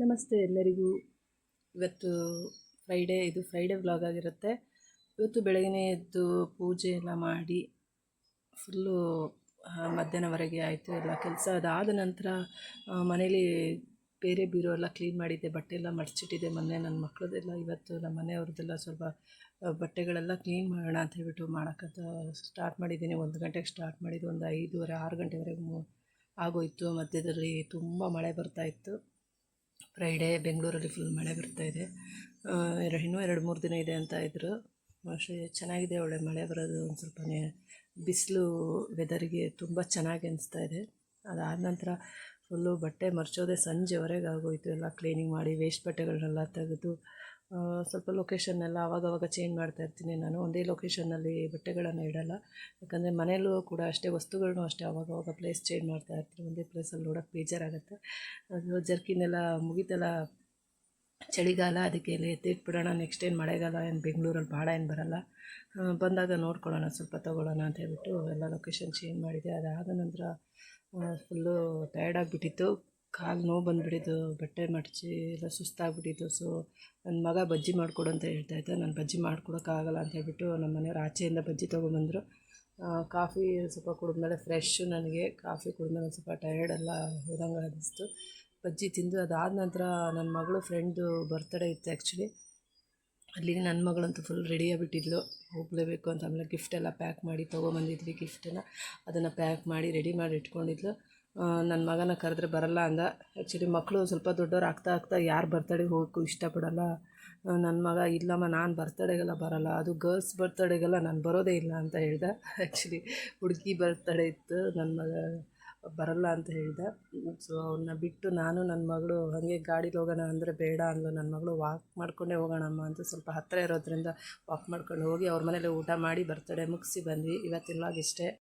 ನಮಸ್ತೆ ಎಲ್ಲರಿಗೂ. ಇವತ್ತು ಇದು ಫ್ರೈಡೇ ವ್ಲಾಗ್ ಆಗಿರುತ್ತೆ. ಇವತ್ತು ಬೆಳಗ್ಗೆ ಎದ್ದು ಪೂಜೆ ಎಲ್ಲ ಮಾಡಿ ಫುಲ್ಲು ಮಧ್ಯಾಹ್ನವರೆಗೆ ಆಯಿತು ಎಲ್ಲ ಕೆಲಸ. ಅದಾದ ನಂತರ ಮನೇಲಿ ಬೇರೆ ಬೀರೋ ಎಲ್ಲ ಕ್ಲೀನ್ ಮಾಡಿದ್ದೆ, ಬಟ್ಟೆ ಎಲ್ಲ ಮಡಚಿಟ್ಟಿದ್ದೆ. ಮೊನ್ನೆ ನನ್ನ ಮಕ್ಕಳದೆಲ್ಲ ಇವತ್ತು ನಮ್ಮ ಮನೆಯವ್ರದ್ದೆಲ್ಲ ಸ್ವಲ್ಪ ಬಟ್ಟೆಗಳೆಲ್ಲ ಕ್ಲೀನ್ ಮಾಡೋಣ ಅಂತ ಹೇಳ್ಬಿಟ್ಟು ಮಾಡೋಕ್ಕಂತ ಸ್ಟಾರ್ಟ್ ಮಾಡಿದ್ದೀನಿ. 1 ಗಂಟೆಗೆ ಸ್ಟಾರ್ಟ್ ಮಾಡಿದ್ದು, ಒಂದು 5:30 6 ಗಂಟೆವರೆಗೂ ಆಗೋಯಿತು. ಮಧ್ಯದಲ್ಲಿ ತುಂಬ ಮಳೆ ಬರ್ತಾಯಿತ್ತು. ಫ್ರೈಡೇ ಬೆಂಗಳೂರಲ್ಲಿ ಫುಲ್ ಮಳೆ ಬರ್ತಾಯಿದೆ. ಇನ್ನೂ 2-3 ದಿನ ಇದೆ ಅಂತ ಇದ್ದರು. ಅಷ್ಟೇ ಚೆನ್ನಾಗಿದೆ, ಒಳ್ಳೆ ಮಳೆ ಬರೋದು. ಒಂದು ಸ್ವಲ್ಪ ಬಿಸಿಲು ವೆದರಿಗೆ ತುಂಬ ಚೆನ್ನಾಗಿ ಅನಿಸ್ತಾ ಇದೆ. ಅದಾದ ನಂತರ ಫುಲ್ಲು ಬಟ್ಟೆ ಮರ್ಚೋದೆ ಸಂಜೆವರೆಗೆ ಆಗೋಯಿತು. ಎಲ್ಲ ಕ್ಲೀನಿಂಗ್ ಮಾಡಿ ವೇಸ್ಟ್ ಬಟ್ಟೆಗಳನ್ನೆಲ್ಲ ತೆಗೆದು ಸ್ವಲ್ಪ ಲೊಕೇಶನ್ನೆಲ್ಲ ಆವಾಗವಾಗ ಚೇಂಜ್ ಮಾಡ್ತಾಯಿರ್ತೀನಿ. ನಾನು ಒಂದೇ ಲೊಕೇಶನ್ನಲ್ಲಿ ಬಟ್ಟೆಗಳನ್ನು ಇಡೋಲ್ಲ, ಯಾಕಂದರೆ ಮನೆಯಲ್ಲೂ ಕೂಡ ಅಷ್ಟೇ, ವಸ್ತುಗಳನ್ನೂ ಅಷ್ಟೇ ಆವಾಗವಾಗ ಪ್ಲೇಸ್ ಚೇಂಜ್ ಮಾಡ್ತಾಯಿರ್ತೀನಿ. ಒಂದೇ ಪ್ಲೇಸಲ್ಲಿ ನೋಡೋಕ್ಕೆ ಬೇಜಾರಾಗುತ್ತೆ. ಅದು ಜರ್ಕಿನೆಲ್ಲ ಮುಗಿತಲ್ಲ, ಚಳಿಗಾಲ, ಅದಕ್ಕೆ ಇಲ್ಲಿ ಎತ್ತಿಟ್ಬಿಡೋಣ. ನೆಕ್ಸ್ಟ್ ಏನು ಮಳೆಗಾಲ ಏನು ಬೆಂಗಳೂರಲ್ಲಿ ಭಾಳ ಏನು ಬರೋಲ್ಲ, ಬಂದಾಗ ನೋಡ್ಕೊಳ್ಳೋಣ, ಸ್ವಲ್ಪ ತೊಗೊಳ್ಳೋಣ ಅಂತ ಹೇಳ್ಬಿಟ್ಟು ಎಲ್ಲ ಲೊಕೇಶನ್ ಚೇಂಜ್ ಮಾಡಿದೆ. ಅದಾದ ನಂತರ ಫುಲ್ಲು ಟಯರ್ಡಾಗಿಬಿಟ್ಟಿತ್ತು, ಕಾಲು ನೋವು ಬಂದುಬಿಟ್ಟಿದ್ದು, ಬಟ್ಟೆ ಮಡಚಿ ಎಲ್ಲ ಸುಸ್ತಾಗ್ಬಿಟ್ಟಿತ್ತು. ಸೊ ನನ್ನ ಮಗ ಬಜ್ಜಿ ಮಾಡಿಕೊಡು ಅಂತ ಹೇಳ್ತಾಯಿದ್ದೆ. ನಾನು ಬಜ್ಜಿ ಮಾಡ್ಕೊಡೋಕ್ಕಾಗಲ್ಲ ಅಂತ ಹೇಳ್ಬಿಟ್ಟು ನಮ್ಮ ಮನೆಯವ್ರು ಆಚೆಯಿಂದ ಬಜ್ಜಿ ತೊಗೊಂಬಂದರು. ಕಾಫಿ ಸ್ವಲ್ಪ ಕುಡಿದ್ಮೇಲೆ ಫ್ರೆಶ್ಶು, ನನಗೆ ಕಾಫಿ ಕುಡಿದ್ಮೇಲೆ ಸ್ವಲ್ಪ ಟಯರ್ಡೆಲ್ಲ ಹೋದಂಗೆ ಅನ್ನಿಸ್ತು. ಬಜ್ಜಿ ತಿಂದು ಅದಾದ ನಂತರ ನನ್ನ ಮಗಳು ಫ್ರೆಂಡು ಬರ್ತ್ಡೇ ಇತ್ತು ಆ್ಯಕ್ಚುಲಿ. ಅಲ್ಲಿಗೆ ನನ್ನ ಮಗಳಂತೂ ಫುಲ್ ರೆಡಿಯಾಗಿಬಿಟ್ಟಿದ್ಲು, ಹೋಗಲೇಬೇಕು ಅಂತ. ಆಮೇಲೆ ಗಿಫ್ಟೆಲ್ಲ ಪ್ಯಾಕ್ ಮಾಡಿ ತೊಗೊಂಬಂದಿದ್ವಿ. ಗಿಫ್ಟನ್ನು ಅದನ್ನು ಪ್ಯಾಕ್ ಮಾಡಿ ರೆಡಿ ಮಾಡಿ ಇಟ್ಕೊಂಡಿದ್ಲು. ನನ್ನ ಮಗನ ಕರೆದ್ರೆ ಬರಲ್ಲ ಅಂದ. ಆ್ಯಕ್ಚುಲಿ ಮಕ್ಕಳು ಸ್ವಲ್ಪ ದೊಡ್ಡವ್ರು ಆಗ್ತಾ ಯಾರು ಬರ್ತಡೇಗೆ ಹೋಗೋಕ್ಕೂ ಇಷ್ಟಪಡಲ್ಲ. ನನ್ನ ಮಗ ಇಲ್ಲಮ್ಮ, ನಾನು ಬರ್ತಡೇಗೆಲ್ಲ ಬರೋಲ್ಲ, ಅದು ಗರ್ಲ್ಸ್ ಬರ್ತಡೇಗೆಲ್ಲ ನಾನು ಬರೋದೇ ಇಲ್ಲ ಅಂತ ಹೇಳ್ದೆ. ಆ್ಯಕ್ಚುಲಿ ಹುಡುಗಿ ಬರ್ತಡೇ ಇತ್ತು, ನನ್ನ ಮಗ ಬರಲ್ಲ ಅಂತ ಹೇಳ್ದೆ. ಸೊ ಅವನ್ನ ಬಿಟ್ಟು ನಾನು ನನ್ನ ಮಗಳು ಹಾಗೆ ಗಾಡೀಲಿ ಹೋಗೋಣ ಅಂದರೆ ಬೇಡ ಅಂದ್ಲು. ನನ್ನ ಮಗಳು ವಾಕ್ ಮಾಡಿಕೊಂಡೇ ಹೋಗೋಣಮ್ಮ ಅಂತ, ಸ್ವಲ್ಪ ಹತ್ತಿರ ಇರೋದ್ರಿಂದ ವಾಕ್ ಮಾಡ್ಕೊಂಡು ಹೋಗಿ ಅವ್ರ ಮನೇಲಿ ಊಟ ಮಾಡಿ ಬರ್ತಡೇ ಮುಗಿಸಿ ಬಂದ್ವಿ. ಇವತ್ತಿನ ವ್ಲಾಗ್ ಇಷ್ಟೇ.